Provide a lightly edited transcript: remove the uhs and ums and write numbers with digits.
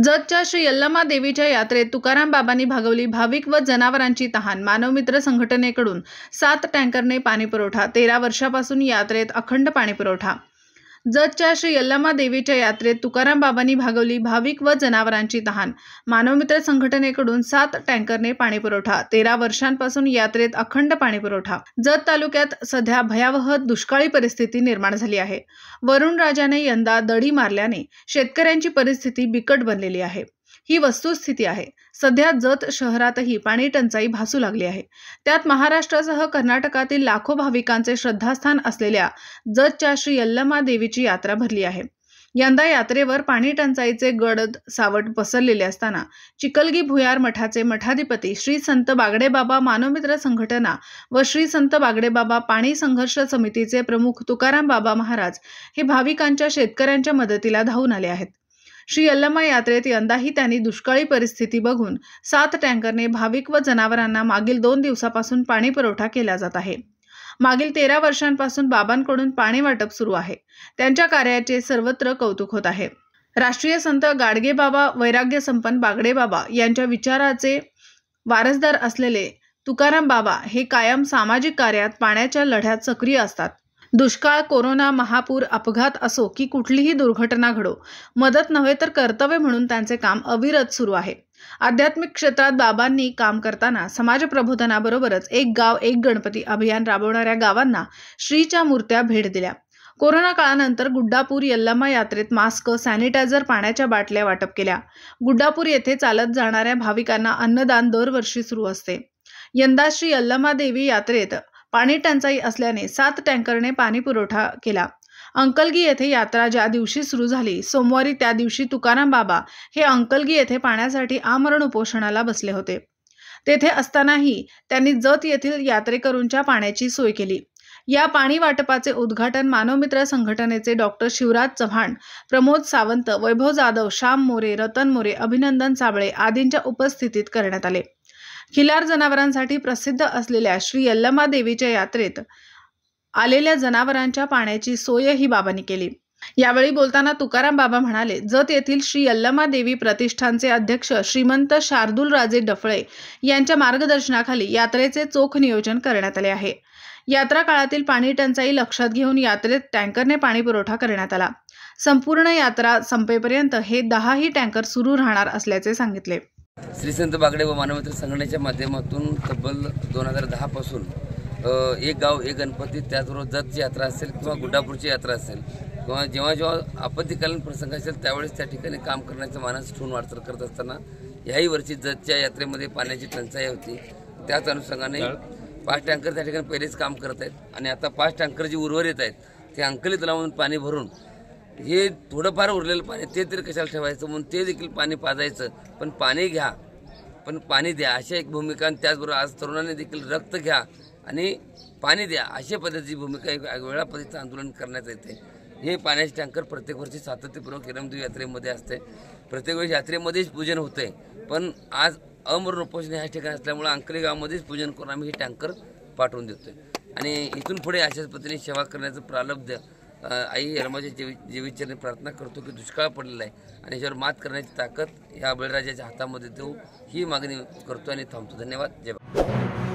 जतच्या श्री यल्लमा देवीच्या यात्रेत तुकाराम बाबांनी भागवली भाविक व जनावरांची तहान। मानवमित्र संघटनेकडून 7 टँकरने पाणी पुरवठा। 13 वर्षापासून यात्रेत अखंड पाणी पुरवठा। जतच्या श्री यल्लमा देवीच्या यात्रेत तुकाराम बाबांनी भागवली भाविक व जनावरांची तहान। मानवमित्र संघटनेकडून 7 टँकरने पाणी पुरवठा। 13 वर्षांपासून यात्रेत अखंड पाणी पुरवठा। जत तालुक्यात सध्या भयावह दुष्काळी परिस्थिती निर्माण झाली आहे। वरुण राजाने यंदा दडी मारल्याने शेतकऱ्यांची परिस्थिती बिकट बनलेली आहे। ही वस्तुस्थिती आहे। सध्या जत शहरातही पाणी टंचाई भासू लागली आहे। त्यात महाराष्ट्रासह कर्नाटकातील लाखो भाविकांचे श्रद्धास्थान असलेल्या जतच्या श्री यल्लमा देवीची यात्रा भरली आहे। यंदा यात्रेवर पाणी टंचाईचे गडद सावट पसरलेले असताना चिखलगी भुयार मठाचे मठाधिपती श्री संत बागडेबाबा मानवमित्र संघटना व श्री संत बागडेबाबा पाणी संघर्ष समितीचे प्रमुख तुकाराम बाबा महाराज हे भाविकांच्या शेतकऱ्यांच्या मदतीला धावून आले आहेत। श्री यल्लमा यात्रेत यंदाही त्यांनी दुष्काळी परिस्थिती बघून 7 टँकरने भाविक व जनावरांना मागील 2 दिवसापासून पाणी पुरवठा केला जात आहे। मागील 13 वर्षांपासून बाबांकडून पाणी वाटप सुरू आहे। त्यांच्या कार्याचे सर्वत्र कौतुक होत आहे। राष्ट्रीय संत गाडगेबाबा वैराग्य संपन्न बागडेबाबा यांच्या विचाराचे वारसदार असलेले तुकाराम बाबा हे कायम सामाजिक कार्यात पाण्याच्या लढ्यात सक्रिय असतात। दुष्काळ, कोरोना, महापूर, अपघात असो की कुठलीही दुर्घटना घडो, मदत नव्हे तर कर्तव्य म्हणून त्यांचे काम अविरत सुरू आहे। आध्यात्मिक क्षेत्रात बाबांनी काम करताना समाज प्रबोधनाबरोबरच एक गाव एक गणपती अभियान राबवणाऱ्या गावांना श्रीच्या मूर्त्या भेट दिल्या। कोरोना काळानंतर गुड्डापूर यल्लमा यात्रेत मास्क, सॅनिटायझर, पाण्याच्या बाटल्या वाटप केल्या। गुड्डापूर येथे चालत जाणाऱ्या भाविकांना अन्नदान दरवर्षी सुरू असते। यंदा श्री यल्लमा देवी यात्रेत पाणी टंचाई असल्याने 7 टँकरने पाणी पुरवठा केला। अंकलगी येथे यात्रा ज्या दिवशी सुरू झाली सोमवारी त्या दिवशी तुकाराम बाबा हे अंकलगी येथे पाण्यासाठी आमरण उपोषणाला बसले होते। तेथे असतानाही त्यांनी जत येथील यात्रेकरूंच्या पाण्याची सोय केली। या पाणी वाटपाचे उद्घाटन मानवमित्र संघटनेचे डॉक्टर शिवराज चव्हाण, प्रमोद सावंत, वैभव जाधव, श्याम मोरे, रतन मोरे, अभिनंदन साबळे आदींच्या उपस्थितीत करण्यात आले। खिलार जनावरांसाठी प्रसिद्ध असलेल्या श्री यल्लमा देवीच्या यात्रेत आलेल्या जनावरांच्या पाण्याची सोयही बाबांनी केली। यावेळी बोलताना तुकाराम बाबा म्हणाले, जत येथील श्री यल्लमा देवी प्रतिष्ठानचे अध्यक्ष श्रीमंत शार्दूलराजे डफळे यांच्या मार्गदर्शनाखाली यात्रेचे चोख नियोजन करण्यात आले आहे। यात्रा काळातील पाणी टंचाई लक्षात घेऊन यात्रेत टँकरने पाणी पुरवठा करण्यात आला। संपूर्ण यात्रा संपेपर्यंत हे 10ही टँकर सुरू राहणार असल्याचे सांगितले। श्री संत बागडेबाबा मानवमित्र संघटनेच्या माध्यमातून तब्बल 2010 पासून एक गाव एक गणपती, त्याचबरोबर जतची यात्रा असेल किंवा गुड्डापूरची यात्रा असेल किंवा जेव्हा आपत्कालीन प्रसंग असेल त्यावेळेस त्या ठिकाणी काम करण्याचं मानस ठेवून वाटचाल करत असताना याही वर्षी जतच्या यात्रेमध्ये पाण्याची टंचाई होती। त्याच अनुषंगाने 5 टँकर त्या ठिकाणी पहिलेच काम करत आहेत आणि आता 5 टँकर जे उर्वरित आहेत ते अंकली तलावातून पाणी भरून हे थोडंफार उरलेलं पाणी ते तरी कशाला ठेवायचं म्हणून ते देखील पाणी पाजायचं, पण पाणी घ्या पण पाणी द्या अशा एक भूमिका, आणि त्याचबरोबर आज तरुणांनी देखील रक्त घ्या आणि पाणी द्या अशा पद्धतीची भूमिका एक वेगळ्या पद्धतीचं आंदोलन करण्यात येते। हे पाण्याचे टँकर प्रत्येक वर्षी सातत्यपूर्वक यल्लमा यात्रेमध्ये असते। प्रत्येक वेळी यात्रेमध्येच पूजन होते, पण आज अमरण उपोषण ह्या ठिकाणी असल्यामुळे अंकली गावामध्येच पूजन करून आम्ही हे टँकर पाठवून देतोय आणि इथून पुढे अशाच पद्धतीने सेवा करण्याचं प्रारब्ध आई यल्लमाच्या देवीचरणी प्रार्थना करतो की दुष्काळ पडलेला आहे आणि याच्यावर मात करण्याची ताकद या बळीराजाच्या हातामध्ये देऊ ही मागणी करतो आणि थांबतो। धन्यवाद। जय बाबा।